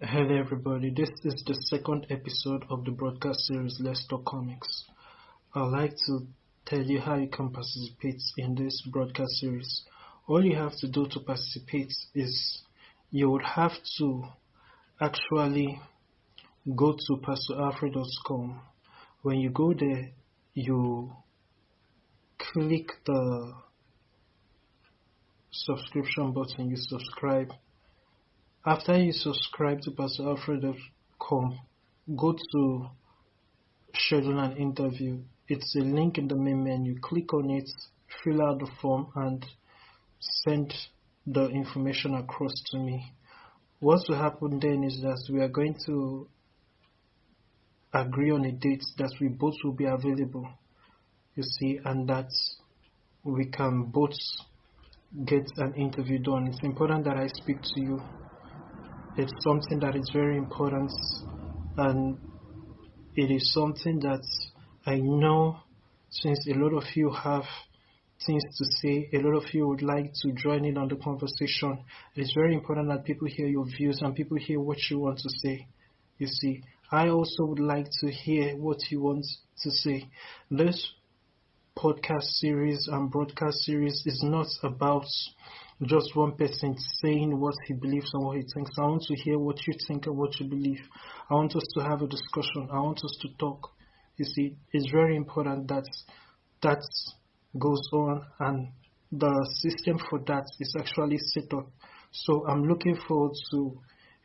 Hello everybody, this is the second episode of the broadcast series Let's Talk Comics. I'd like to tell you how you can participate in this broadcast series. All you have to do to participate is you would have to actually go to pastoralfred.com. When you go there, you click the subscription button, you subscribe. After you subscribe to pastoralfred.com, go to schedule an interview. It's a link in the main menu. Click on it, fill out the form, and send the information across to me. What will happen then is that we are going to agree on a date that we both will be available, you see, and that we can both get an interview done. It's important that I speak to you. It's something that is very important, and it is something that I know since a lot of you have things to say, a lot of you would like to join in on the conversation. It is very important that people hear your views and people hear what you want to say. You see, I also would like to hear what you want to say. This podcast series and broadcast series is not about just one person saying what he believes and what he thinks. I want to hear what you think and what you believe. I want us to have a discussion. I want us to talk. You see, it's very important that that goes on, and the system for that is actually set up. So I'm looking forward to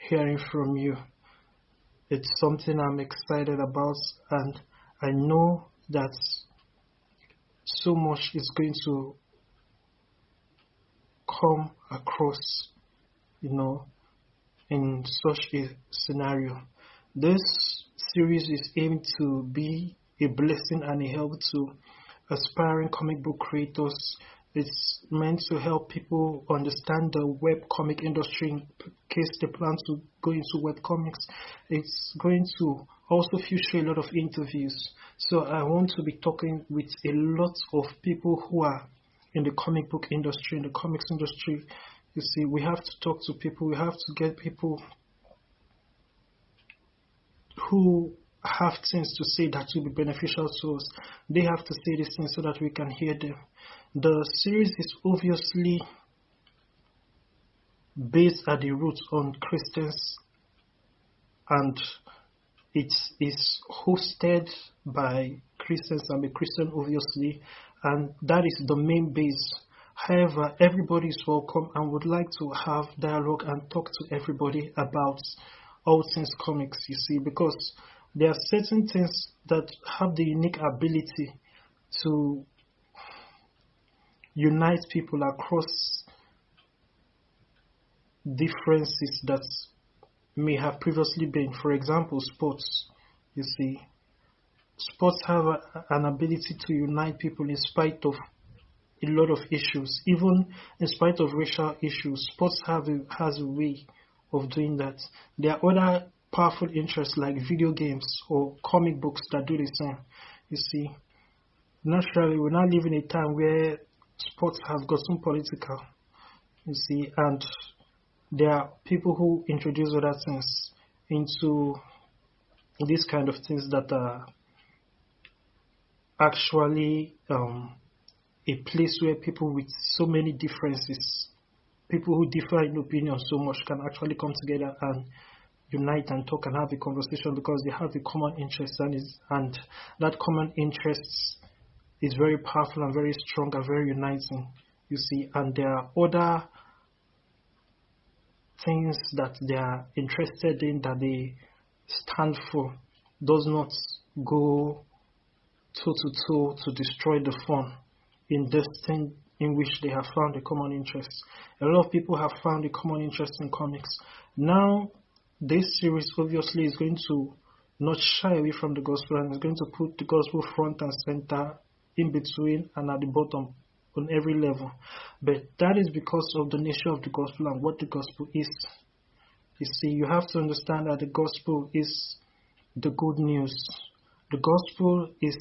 hearing from you. It's something I'm excited about, and I know that so much is going to come across, in such a scenario. This series is aimed to be a blessing and a help to aspiring comic book creators. It's meant to help people understand the web comic industry in case they plan to go into web comics. It's going to also feature a lot of interviews. So I want to be talking with a lot of people who are in the comic book industry, in the comics industry. You see, we have to talk to people. We have to get people who have things to say that will be beneficial to us. They have to say these things so that we can hear them. The series is obviously based at the roots on Christians, and it is hosted by Christians. I'm a Christian, obviously, and that is the main base. However, everybody is welcome and would like to have dialogue and talk to everybody about all things comics, you see, because there are certain things that have the unique ability to unite people across differences that may have previously been. For example, sports. You see, sports have an ability to unite people in spite of a lot of issues, even in spite of racial issues. Sports has a way of doing that. There are other powerful interests like video games or comic books that do the same. You see, naturally, we're not living in a time where sports have gotten political. You see, and there are people who introduce other things into these kind of things that are actually a place where people with so many differences, people who differ in opinion so much, can actually come together and unite and talk and have a conversation because they have a common interest, and that common interest is very powerful and very strong and very uniting, you see. And there are other things that they are interested in that they stand for does not go toe to toe to destroy the fun in this thing in which they have found a common interest. A lot of people have found a common interest in comics. Now, this series obviously is going to not shy away from the gospel, and is going to put the gospel front and center, in between and at the bottom, on every level. But that is because of the nature of the gospel and what the gospel is. You see, you have to understand that the gospel is the good news. The gospel is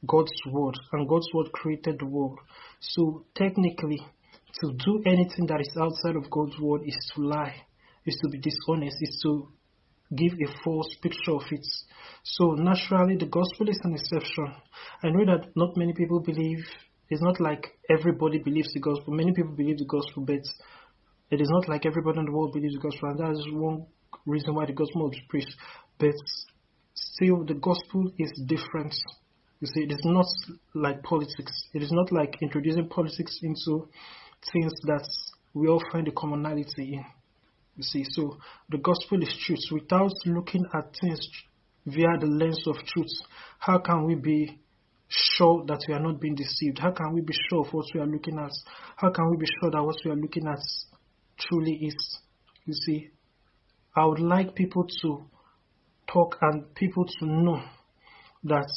God's word, and God's word created the world. So technically, to do anything that is outside of God's word is to lie. is to be dishonest, is to give a false picture of it. So naturally, the gospel is an exception. I know that not many people believe. It's not like everybody believes the gospel. Many people believe the gospel, but it is not like everybody in the world believes the gospel, and that is one reason why the gospel is preached. But still, the gospel is different. You see, it is not like politics. It is not like introducing politics into things that we all find a commonality in. You see, so the gospel is truth. Without looking at things via the lens of truth, how can we be sure that we are not being deceived? How can we be sure of what we are looking at? How can we be sure that what we are looking at truly is? You see, I would like people to talk and people to know that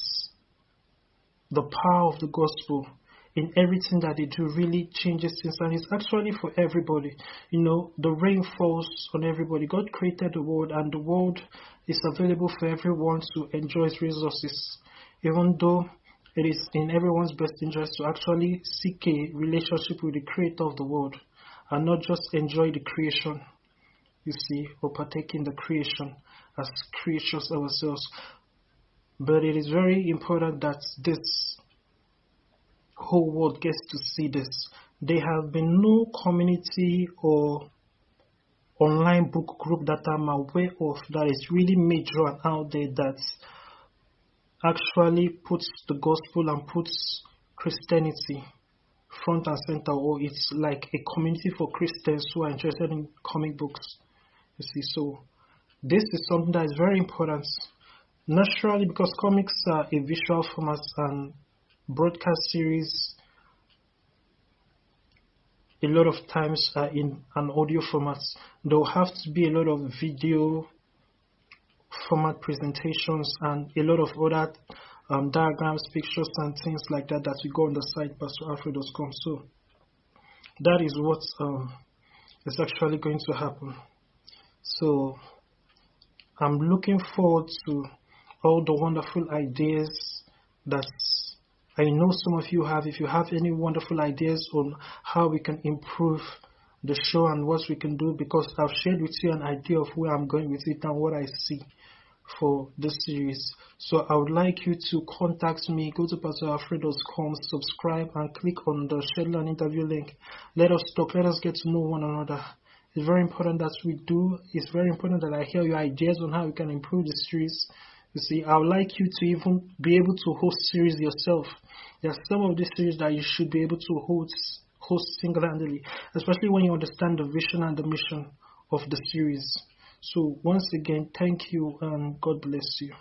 the power of the gospel in everything that they do really changes things, and it's actually for everybody. You know, the rain falls on everybody. God created the world, and the world is available for everyone to enjoy its resources, even though it is in everyone's best interest to actually seek a relationship with the creator of the world and not just enjoy the creation, you see, or partake in the creation as creatures ourselves. But it is very important that this whole world gets to see this. There have been no community or online book group that I'm aware of that is really major and out there that actually puts the gospel and puts Christianity front and center, or it's like a community for Christians who are interested in comic books. You see, so this is something that is very important. Naturally, because comics are a visual format and broadcast series a lot of times are in an audio format, there will have to be a lot of video format presentations and a lot of other diagrams, pictures, and things like that that we go on the site pastoralfred.com. So that is what is actually going to happen. So I'm looking forward to all the wonderful ideas that I know some of you have. If you have any wonderful ideas on how we can improve the show and what we can do, because I've shared with you an idea of where I'm going with it and what I see for this series. So I would like you to contact me. Go to pastoralfred.com, subscribe, and click on the schedule and interview link. Let us talk. Let us get to know one another. It's very important that we do. It's very important that I hear your ideas on how we can improve the series. You see, I would like you to even be able to host series yourself. There are some of these series that you should be able to host single-handedly, especially when you understand the vision and the mission of the series. So once again, thank you and God bless you.